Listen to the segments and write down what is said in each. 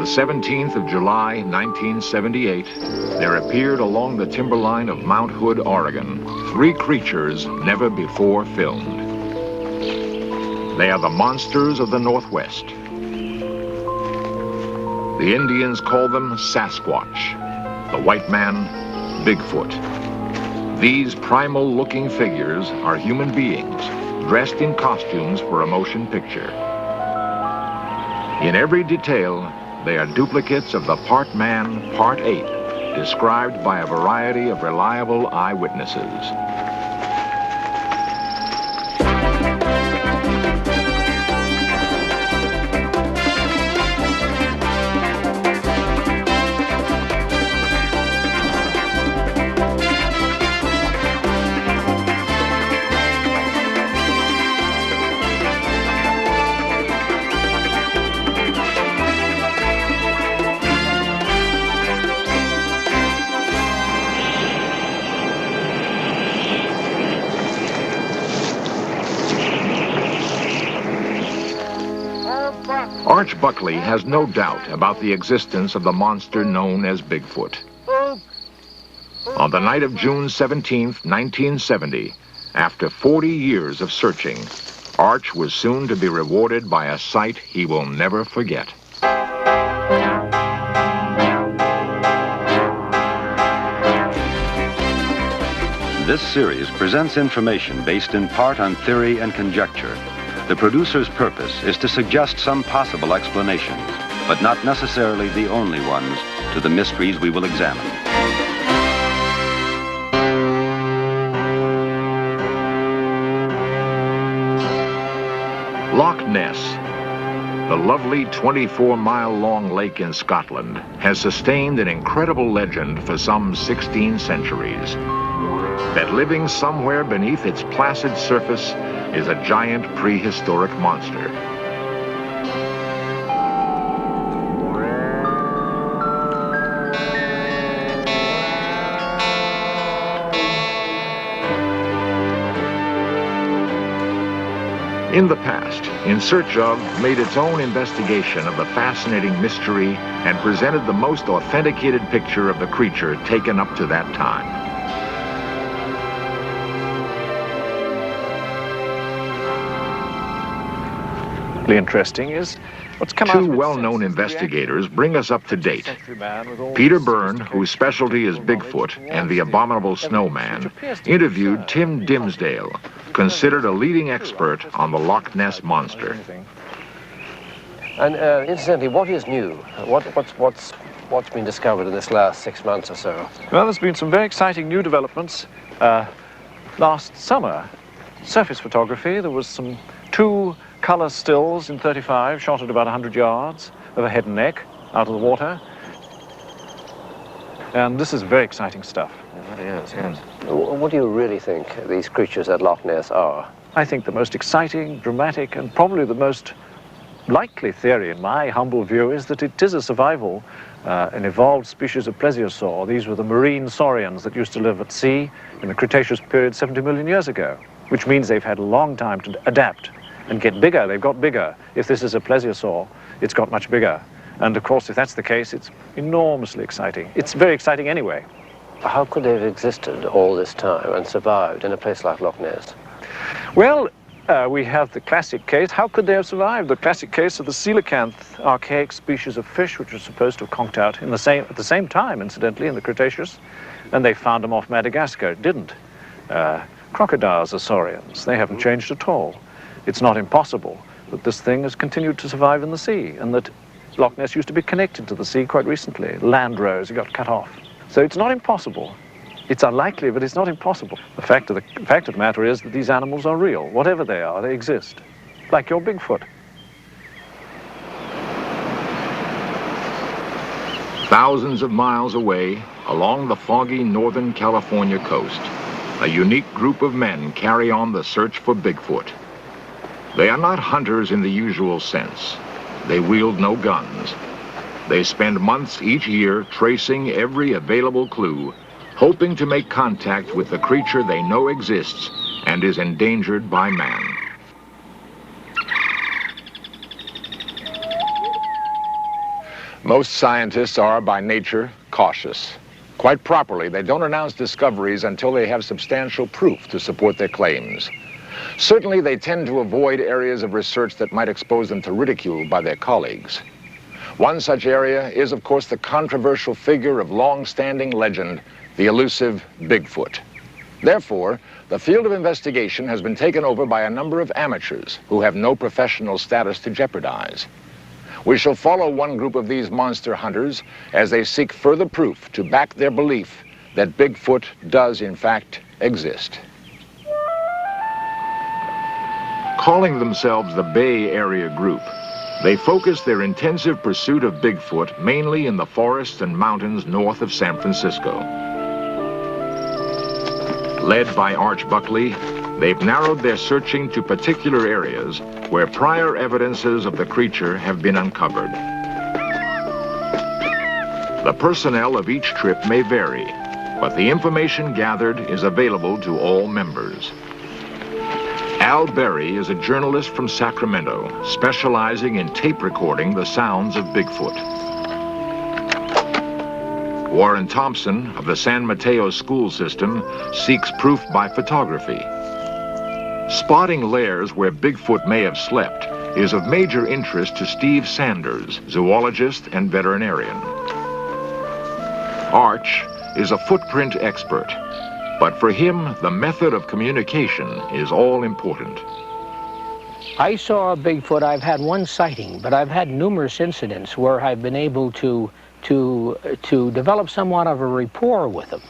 the 17th of July, 1978, there appeared along the timberline of Mount Hood, Oregon, three creatures never before filmed. They are the monsters of the Northwest. The Indians call them Sasquatch, the white man, Bigfoot. These primal-looking figures are human beings dressed in costumes for a motion picture. In every detail, they are duplicates of the part man, part ape, described by a variety of reliable eyewitnesses. Arch Buckley has no doubt about the existence of the monster known as Bigfoot. On the night of June 17th, 1970, after 40 years of searching, Arch was soon to be rewarded by a sight he will never forget. This series presents information based in part on theory and conjecture. The producer's purpose is to suggest some possible explanations, but not necessarily the only ones, to the mysteries we will examine. Loch Ness, the lovely 24-mile-long lake in Scotland, has sustained an incredible legend for some 16 centuries. That living somewhere beneath its placid surface is a giant prehistoric monster. In the past, In Search Of made its own investigation of the fascinating mystery and presented the most authenticated picture of the creature taken up to that time. Interesting is what's come out. Two well-known investigators bring us up to date. Peter Byrne, whose specialty is Bigfoot and the Abominable Snowman, interviewed Tim Dimsdale, considered a leading expert on the Loch Ness Monster. And incidentally, what is new? What's been discovered in this last 6 months or so? Well, there's been some very exciting new developments. Last summer, surface photography, there was some two color stills in 35, shot at about 100 yards of a head and neck out of the water. And this is very exciting stuff. Yeah, it is, yes. What do you really think these creatures at Loch Ness are? I think the most exciting, dramatic, and probably the most likely theory, in my humble view, is that it is a survival, an evolved species of plesiosaur. These were the marine saurians that used to live at sea in the Cretaceous period 70 million years ago, which means they've had a long time to adapt and get bigger. They've got bigger. If this is a plesiosaur, it's got much bigger. And of course, if that's the case, it's enormously exciting. It's very exciting anyway. How could they have existed all this time and survived in a place like Loch Ness? Well, we have the classic case. How could they have survived? The classic case of the coelacanth, archaic species of fish, which was supposed to have conked out at the same time, incidentally, in the Cretaceous. And they found them off Madagascar. It didn't. Crocodiles are saurians. They haven't changed at all. It's not impossible that this thing has continued to survive in the sea, and that Loch Ness used to be connected to the sea quite recently. Land rose, it got cut off. So it's not impossible. It's unlikely, but it's not impossible. The fact of the matter is that these animals are real. Whatever they are, they exist. Like your Bigfoot. Thousands of miles away, along the foggy Northern California coast, a unique group of men carry on the search for Bigfoot. They are not hunters in the usual sense. They wield no guns. They spend months each year tracing every available clue, hoping to make contact with the creature they know exists and is endangered by man. Most scientists are, by nature, cautious. Quite properly, they don't announce discoveries until they have substantial proof to support their claims. Certainly, they tend to avoid areas of research that might expose them to ridicule by their colleagues. One such area is, of course, the controversial figure of long-standing legend, the elusive Bigfoot. Therefore, the field of investigation has been taken over by a number of amateurs who have no professional status to jeopardize. We shall follow one group of these monster hunters as they seek further proof to back their belief that Bigfoot does, in fact, exist. Calling themselves the Bay Area Group, they focus their intensive pursuit of Bigfoot mainly in the forests and mountains north of San Francisco. Led by Arch Buckley, they've narrowed their searching to particular areas where prior evidences of the creature have been uncovered. The personnel of each trip may vary, but the information gathered is available to all members. Al Berry is a journalist from Sacramento, specializing in tape recording the sounds of Bigfoot. Warren Thompson of the San Mateo school system seeks proof by photography. Spotting lairs where Bigfoot may have slept is of major interest to Steve Sanders, zoologist and veterinarian. Arch is a footprint expert, but for him, the method of communication is all important. I saw a Bigfoot. I've had one sighting, but I've had numerous incidents where I've been able to develop somewhat of a rapport with them.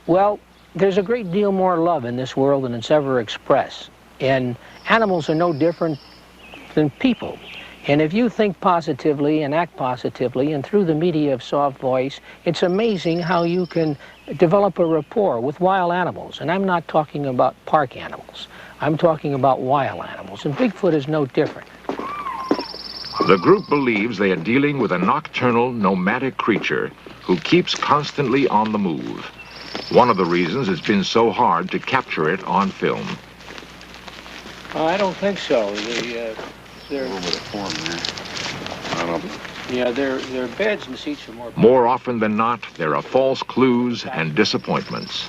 Well, there's a great deal more love in this world than it's ever expressed. And animals are no different than people. And if you think positively and act positively, and through the media of soft voice, it's amazing how you can develop a rapport with wild animals. And I'm not talking about park animals. I'm talking about wild animals. And Bigfoot is no different. The group believes they are dealing with a nocturnal, nomadic creature who keeps constantly on the move. One of the reasons it's been so hard to capture it on film. I don't think so. A little bit of form there. I don't know. Yeah, their beds and seats are more... More often than not, there are false clues and disappointments.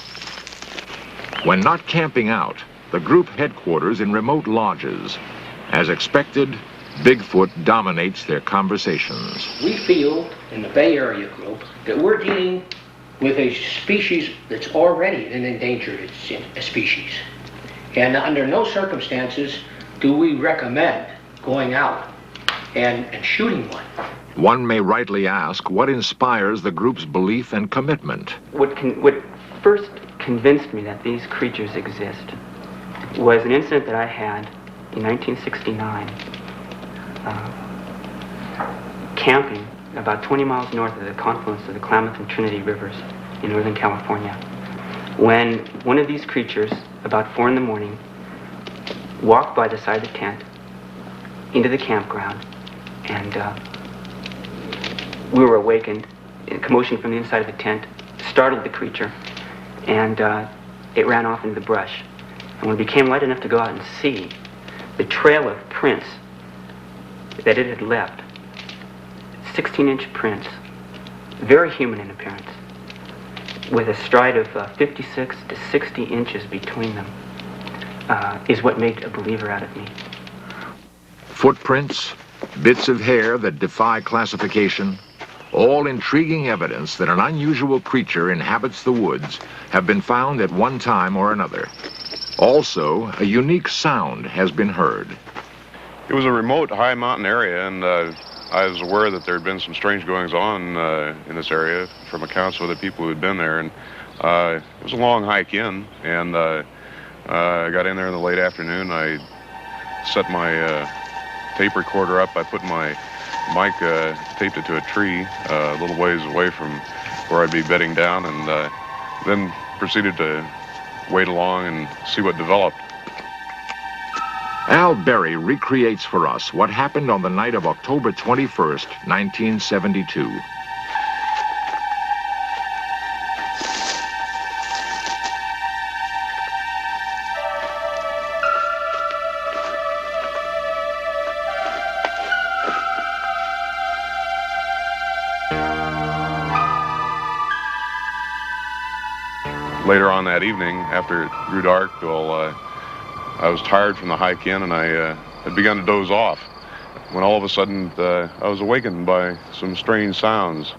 When not camping out, the group headquarters in remote lodges. As expected, Bigfoot dominates their conversations. We feel in the Bay Area group that we're dealing with a species that's already an endangered species. And under no circumstances do we recommend going out and shooting one. One may rightly ask what inspires the group's belief and commitment. What first convinced me that these creatures exist was an incident that I had in 1969, camping about 20 miles north of the confluence of the Klamath and Trinity Rivers in Northern California, when one of these creatures, about 4 in the morning, walked by the side of the tent into the campground, and we were awakened. A commotion from the inside of the tent startled the creature, and it ran off into the brush. And when it became light enough to go out and see, the trail of prints that it had left, 16-inch prints, very human in appearance, with a stride of 56 to 60 inches between them, is what made a believer out of me. Footprints, bits of hair that defy classification, all intriguing evidence that an unusual creature inhabits the woods have been found at one time or another. Also, a unique sound has been heard. It was a remote, high mountain area, and I was aware that there had been some strange goings-on in this area from accounts of the people who had been there. And it was a long hike in, and I got in there in the late afternoon. I set my tape recorder up. I put my mic, taped it to a tree a little ways away from where I'd be bedding down, and then proceeded to wait along and see what developed. Al Berry recreates for us what happened on the night of October 21st, 1972. later on that evening, after it grew dark, well, I was tired from the hike in, and I had begun to doze off, when all of a sudden I was awakened by some strange sounds.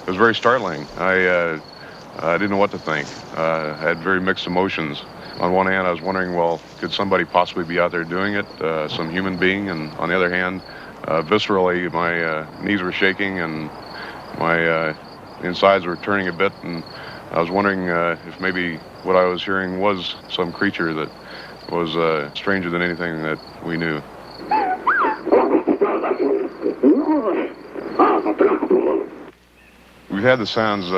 It was very startling. I didn't know what to think. I had very mixed emotions. On one hand, I was wondering, well, could somebody possibly be out there doing it, some human being? And on the other hand, viscerally, my knees were shaking and my insides were turning a bit, and I was wondering if maybe what I was hearing was some creature that was stranger than anything that we knew. We've had the sounds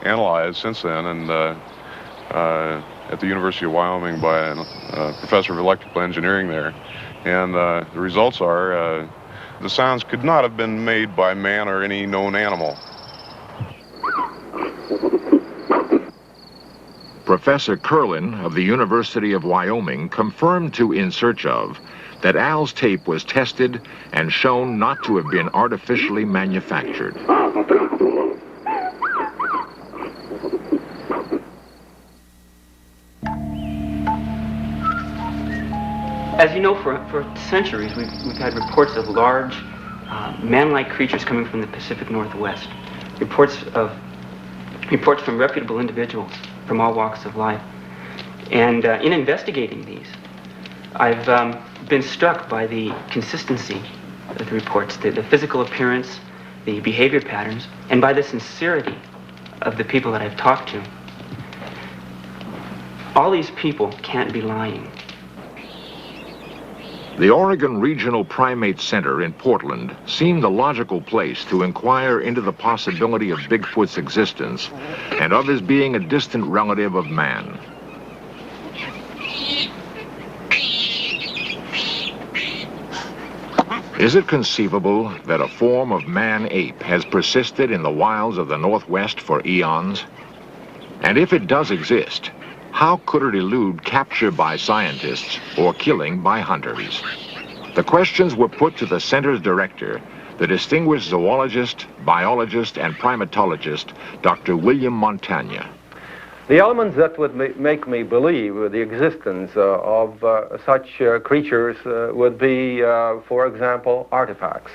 analyzed since then, and at the University of Wyoming by a professor of electrical engineering there. And the results are the sounds could not have been made by man or any known animal. Professor Curlin of the University of Wyoming confirmed to In Search Of that Al's tape was tested and shown not to have been artificially manufactured. As you know, for centuries, we've had reports of large, man-like creatures coming from the Pacific Northwest. Reports from reputable individuals from all walks of life. And in investigating these, I've been struck by the consistency of the reports, the physical appearance, the behavior patterns, and by the sincerity of the people that I've talked to. All these people can't be lying. The Oregon Regional Primate Center in Portland seemed the logical place to inquire into the possibility of Bigfoot's existence and of his being a distant relative of man. Is it conceivable that a form of man-ape has persisted in the wilds of the Northwest for eons? And if it does exist, how could it elude capture by scientists or killing by hunters? The questions were put to the center's director, the distinguished zoologist, biologist, and primatologist, Dr. William Montagna. The elements that would make me believe the existence of such creatures would be, for example, artifacts.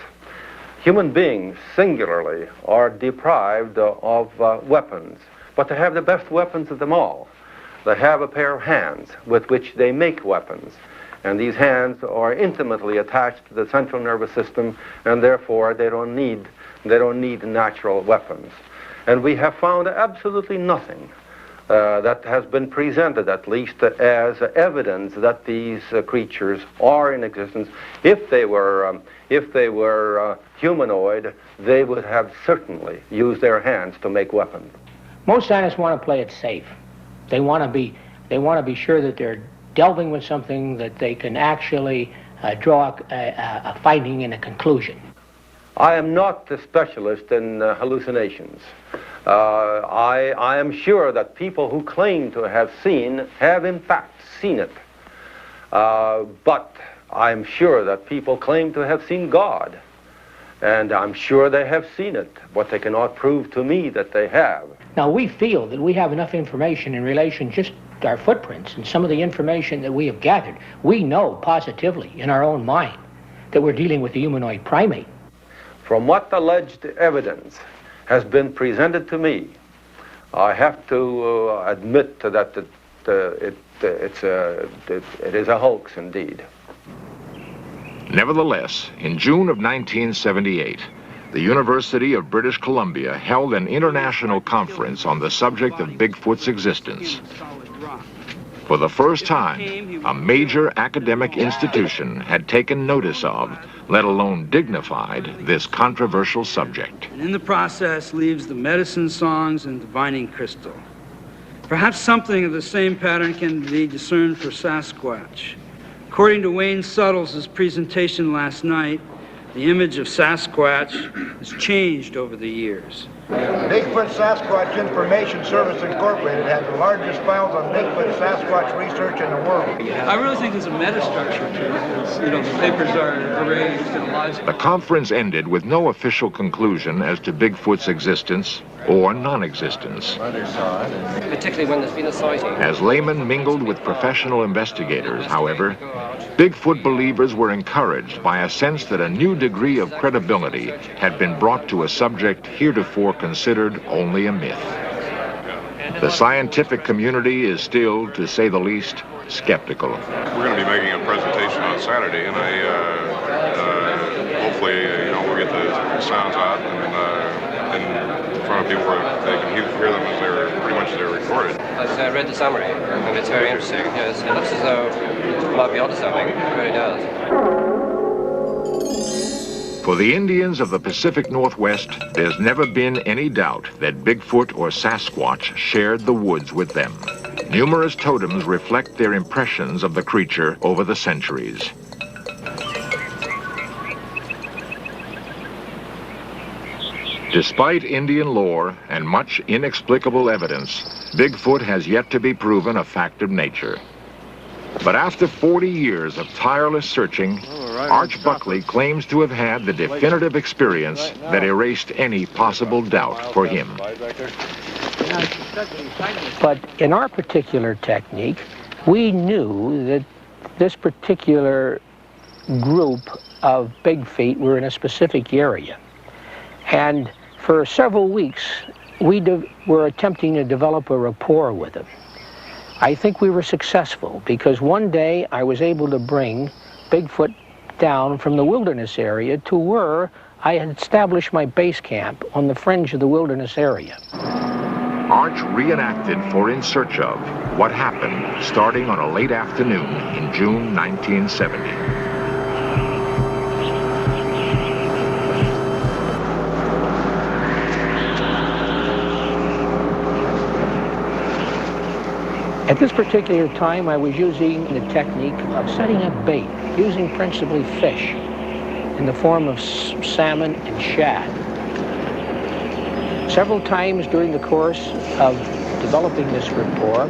Human beings, singularly, are deprived of weapons, but they have the best weapons of them all. They have a pair of hands with which they make weapons, and these hands are intimately attached to the central nervous system, and therefore they don't need natural weapons. And we have found absolutely nothing that has been presented, at least, as evidence that these creatures are in existence. If they were humanoid, they would have certainly used their hands to make weapons. Most scientists want to play it safe. They want to be sure that they're delving with something that they can actually draw a finding and a conclusion. I am not a specialist in hallucinations. I am sure that people who claim to have seen have in fact seen it. But I'm sure that people claim to have seen God. And I'm sure they have seen it, but they cannot prove to me that they have. Now, we feel that we have enough information in relation just to our footprints and some of the information that we have gathered. We know positively in our own mind that we're dealing with a humanoid primate. From what alleged evidence has been presented to me, I have to admit that it is a hoax indeed. Nevertheless, in June of 1978, the University of British Columbia held an international conference on the subject of Bigfoot's existence. For the first time, a major academic institution had taken notice of, let alone dignified, this controversial subject. And in the process leaves the medicine songs and divining crystal. Perhaps something of the same pattern can be discerned for Sasquatch. According to Wayne Suttles' presentation last night, the image of Sasquatch has changed over the years. Bigfoot Sasquatch Information Service Incorporated has the largest files on Bigfoot Sasquatch research in the world. I really think there's a metastructure to it. The papers are arranged in lines. The conference ended with no official conclusion as to Bigfoot's existence or non-existence. Particularly when there's been a sighting. As laymen mingled with professional investigators, however, Bigfoot believers were encouraged by a sense that a new degree of credibility had been brought to a subject heretofore considered only a myth. The scientific community is still, to say the least, skeptical. We're going to be making a presentation on Saturday, and hopefully, we'll get the sounds out and in front of people where they can hear them as they're recorded. I've read the summary, and it's very interesting. Yes, it looks as though it might be onto something. It really does. For the Indians of the Pacific Northwest, there's never been any doubt that Bigfoot or Sasquatch shared the woods with them. Numerous totems reflect their impressions of the creature over the centuries. Despite Indian lore and much inexplicable evidence, Bigfoot has yet to be proven a fact of nature. But after 40 years of tireless searching, Arch Buckley claims to have had the definitive experience that erased any possible doubt for him. But in our particular technique, we knew that this particular group of big feet were in a specific area. And for several weeks, we were attempting to develop a rapport with them. I think we were successful because one day I was able to bring Bigfoot down from the wilderness area to where I had established my base camp on the fringe of the wilderness area. Arch reenacted For In Search Of what happened starting on a late afternoon in June 1970. At this particular time, I was using the technique of setting up bait, using principally fish in the form of salmon and shad. Several times during the course of developing this rapport,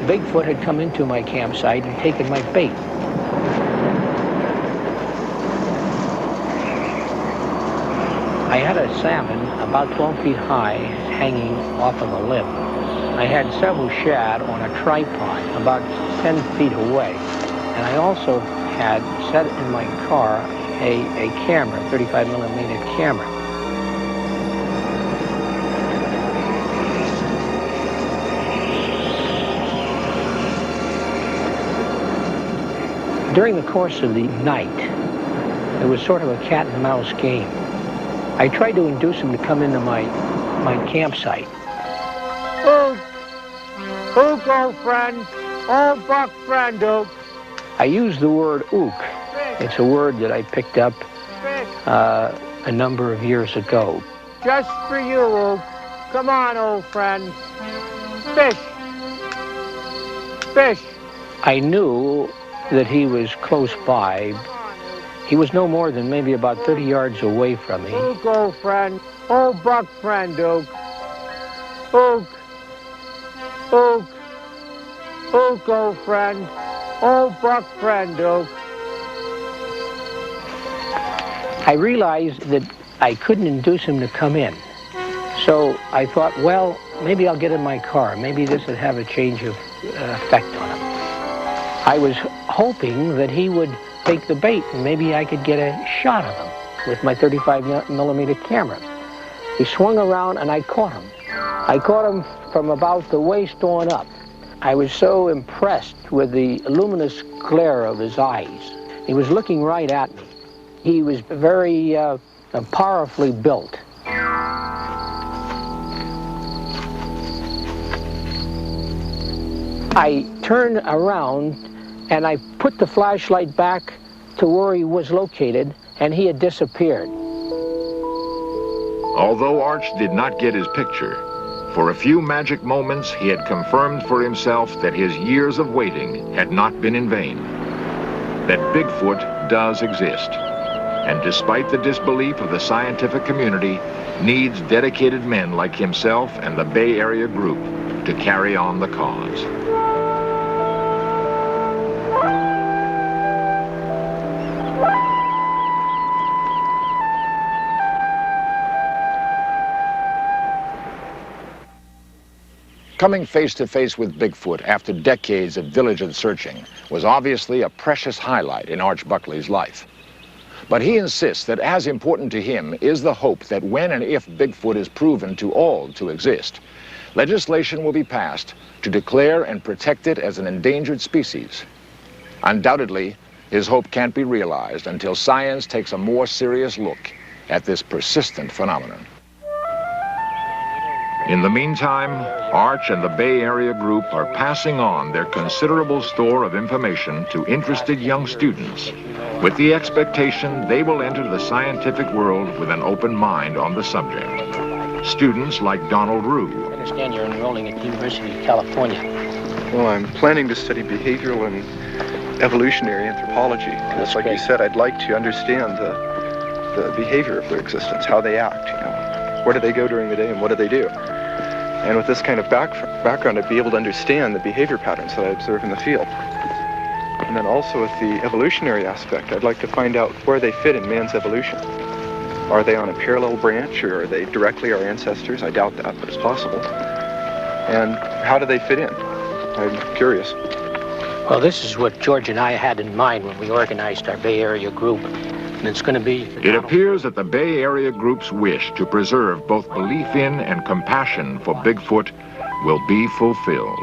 Bigfoot had come into my campsite and taken my bait. I had a salmon about 12 feet high hanging off of a limb. I had several shad on a tripod about 10 feet away. And I also had set in my car a camera, 35 millimeter camera. During the course of the night, it was sort of a cat and mouse game. I tried to induce him to come into my campsite. Ook, old friend. Old buck friend, ook. I used the word ook. It's a word that I picked up a number of years ago. Just for you, ook. Come on, old friend. Fish. Fish. I knew that he was close by. He was no more than maybe about 30 yards away from me. Ook, old friend. Old buck friend, ook. Ook. Ook. Ook, old friend. Old buck friend, ook. I realized that I couldn't induce him to come in. So I thought, well, maybe I'll get in my car. Maybe this would have a change of effect on him. I was hoping that he would take the bait and maybe I could get a shot of him with my 35 millimeter camera. He swung around and I caught him. I caught him from about the waist on up. I was so impressed with the luminous glare of his eyes. He was looking right at me. He was very powerfully built. I turned around and I put the flashlight back to where he was located, and he had disappeared. Although Arch did not get his picture, for a few magic moments he had confirmed for himself that his years of waiting had not been in vain, that Bigfoot does exist. and despite the disbelief of the scientific community, needs dedicated men like himself and the Bay Area Group to carry on the cause. Coming face to face with Bigfoot after decades of diligent searching was obviously a precious highlight in Arch Buckley's life. But he insists that as important to him is the hope that when and if Bigfoot is proven to all to exist, legislation will be passed to declare and protect it as an endangered species. Undoubtedly, his hope can't be realized until science takes a more serious look at this persistent phenomenon. In the meantime, Arch and the Bay Area Group are passing on their considerable store of information to interested young students, with the expectation they will enter the scientific world with an open mind on the subject. Students like Donald Rue. I understand you're enrolling at the University of California. Well, I'm planning to study behavioral and evolutionary anthropology. That's like great. You said, I'd like to understand the behavior of their existence, how they act, you know. Where do they go during the day and what do they do? And with this kind of background, I'd be able to understand the behavior patterns that I observe in the field. And then also with the evolutionary aspect, I'd like to find out where they fit in man's evolution. Are they on a parallel branch, or are they directly our ancestors? I doubt that, but it's possible. And how do they fit in? I'm curious. Well, this is what George and I had in mind when we organized our Bay Area Group. And it's going to be... It appears that the Bay Area Group's wish to preserve both belief in and compassion for Bigfoot will be fulfilled.